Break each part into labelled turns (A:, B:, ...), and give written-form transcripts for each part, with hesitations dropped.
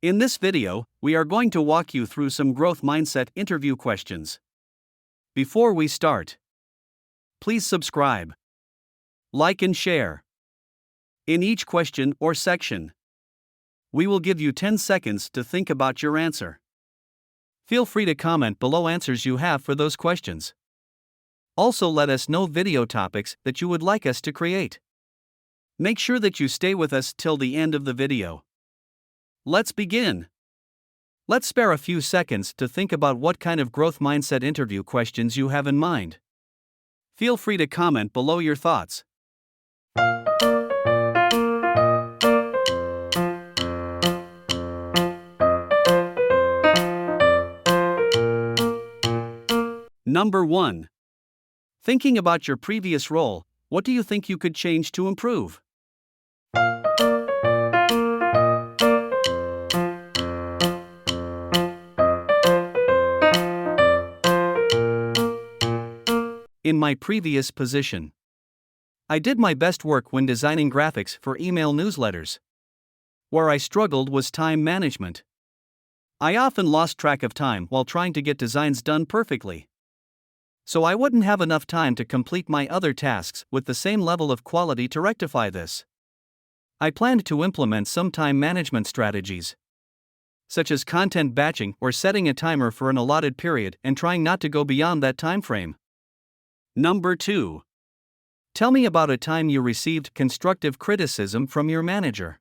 A: In this video, we are going to walk you through some growth mindset interview questions. Before we start, please subscribe, like and share. In each question or section, we will give you 10 seconds to think about your answer. Feel free to comment below answers you have for those questions. Also, let us know video topics that you would like us to create. Make sure that you stay with us till the end of the video. Let's begin. Let's spare a few seconds to think about what kind of growth mindset interview questions you have in mind. Feel free to comment below your thoughts. Number 1. Thinking about your previous role, what do you think you could change to improve? In my previous position, I did my best work when designing graphics for email newsletters. Where I struggled was time management. I often lost track of time while trying to get designs done perfectly. So I wouldn't have enough time to complete my other tasks with the same level of quality to rectify this. I planned to implement some time management strategies, such as content batching or setting a timer for an allotted period and trying not to go beyond that time frame. Number 2. Tell me about a time you received constructive criticism from your manager.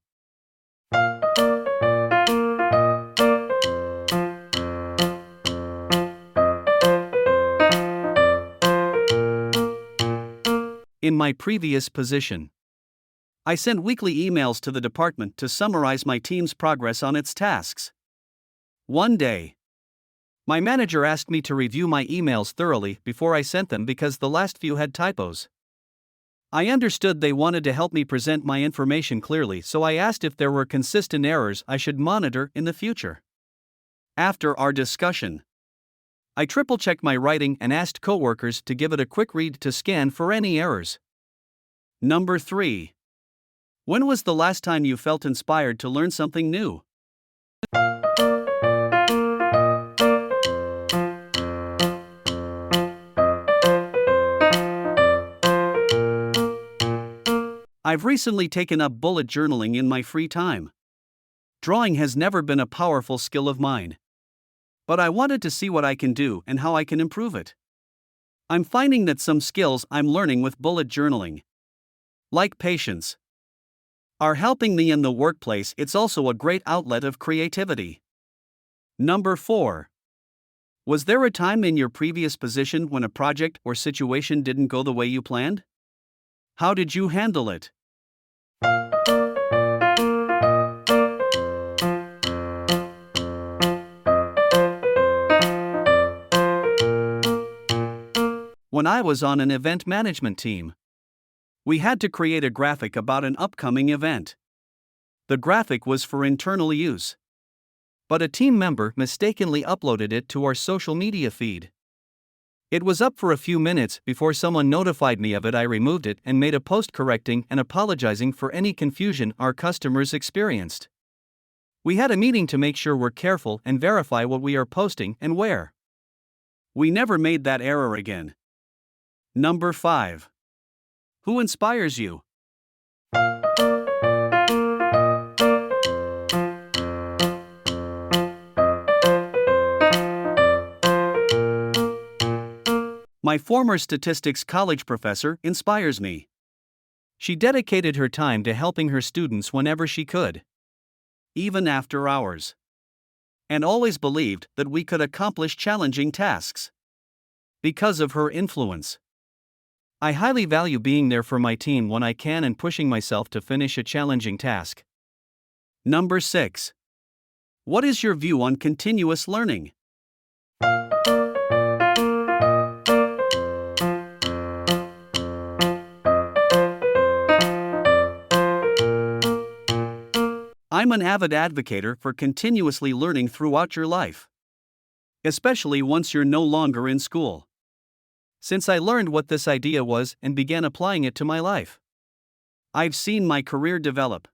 A: In my previous position, I sent weekly emails to the department to summarize my team's progress on its tasks. One day, my manager asked me to review my emails thoroughly before I sent them because the last few had typos. I understood they wanted to help me present my information clearly, so I asked if there were consistent errors I should monitor in the future. After our discussion, I triple-checked my writing and asked coworkers to give it a quick read to scan for any errors. Number 3. When was the last time you felt inspired to learn something new? I've recently taken up bullet journaling in my free time. Drawing has never been a powerful skill of mine, but I wanted to see what I can do and how I can improve it. I'm finding that some skills I'm learning with bullet journaling, like patience, are helping me in the workplace. It's also a great outlet of creativity. Number 4. Was there a time in your previous position when a project or situation didn't go the way you planned? How did you handle it? When I was on an event management team, we had to create a graphic about an upcoming event. The graphic was for internal use, but a team member mistakenly uploaded it to our social media feed. It was up for a few minutes before someone notified me of it. I removed it and made a post correcting and apologizing for any confusion our customers experienced. We had a meeting to make sure we're careful and verify what we are posting and where. We never made that error again. Number 5. Who inspires you? My former statistics college professor inspires me. She dedicated her time to helping her students whenever she could, even after hours, and always believed that we could accomplish challenging tasks. Because of her influence, I highly value being there for my team when I can and pushing myself to finish a challenging task. Number 6. What is your view on continuous learning? I'm an avid advocate for continuously learning throughout your life, especially once you're no longer in school. Since I learned what this idea was and began applying it to my life, I've seen my career develop,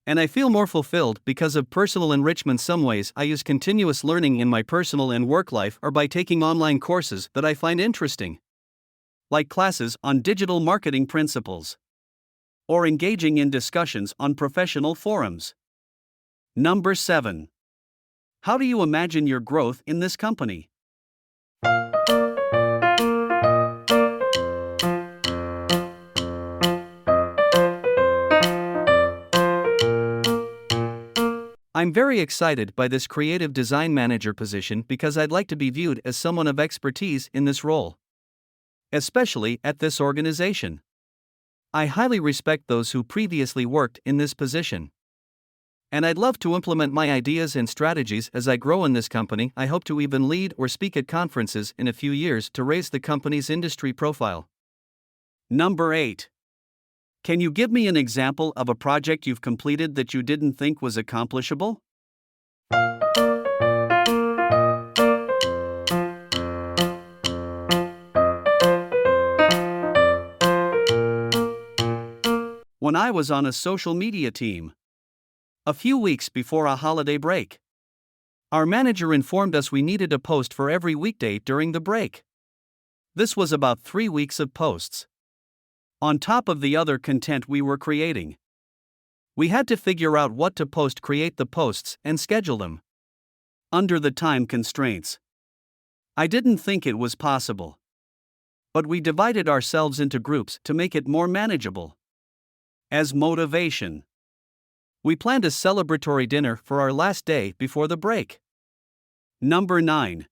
A: And I feel more fulfilled because of personal enrichment. Some ways I use continuous learning in my personal and work life are by taking online courses that I find interesting, like classes on digital marketing principles, or engaging in discussions on professional forums. Number 7. How do you imagine your growth in this company? I'm very excited by this creative design manager position because I'd like to be viewed as someone of expertise in this role, especially at this organization. I highly respect those who previously worked in this position, and I'd love to implement my ideas and strategies as I grow in this company. I hope to even lead or speak at conferences in a few years to raise the company's industry profile. Number 8. Can you give me an example of a project you've completed that you didn't think was accomplishable? When I was on a social media team, a few weeks before a holiday break, our manager informed us we needed a post for every weekday during the break. This was about 3 weeks of posts, on top of the other content we were creating. We had to figure out what to post, create the posts, and schedule them under the time constraints. I didn't think it was possible, but we divided ourselves into groups to make it more manageable. As motivation, we planned a celebratory dinner for our last day before the break. Number 9.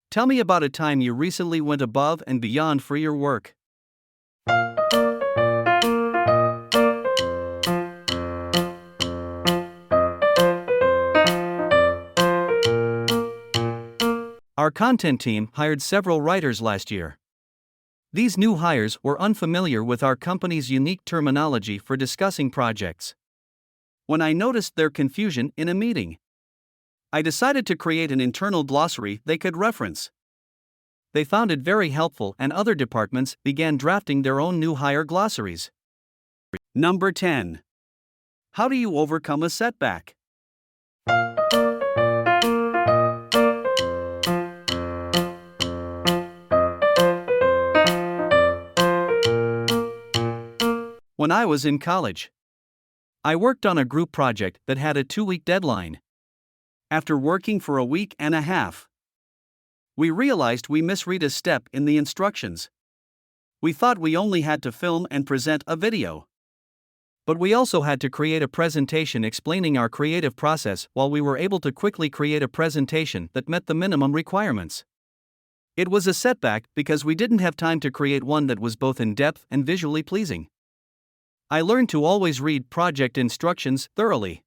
A: Tell me about a time you recently went above and beyond for your work. Our content team hired several writers last year. These new hires were unfamiliar with our company's unique terminology for discussing projects. When I noticed their confusion in a meeting, I decided to create an internal glossary they could reference. They found it very helpful, and other departments began drafting their own new hire glossaries. Number 10. How do you overcome a setback? When I was in college, I worked on a group project that had a 2-week deadline. After working for a week and a half, we realized we misread a step in the instructions. We thought we only had to film and present a video, but we also had to create a presentation explaining our creative process. While we were able to quickly create a presentation that met the minimum requirements, it was a setback because we didn't have time to create one that was both in depth and visually pleasing. I learned to always read project instructions thoroughly.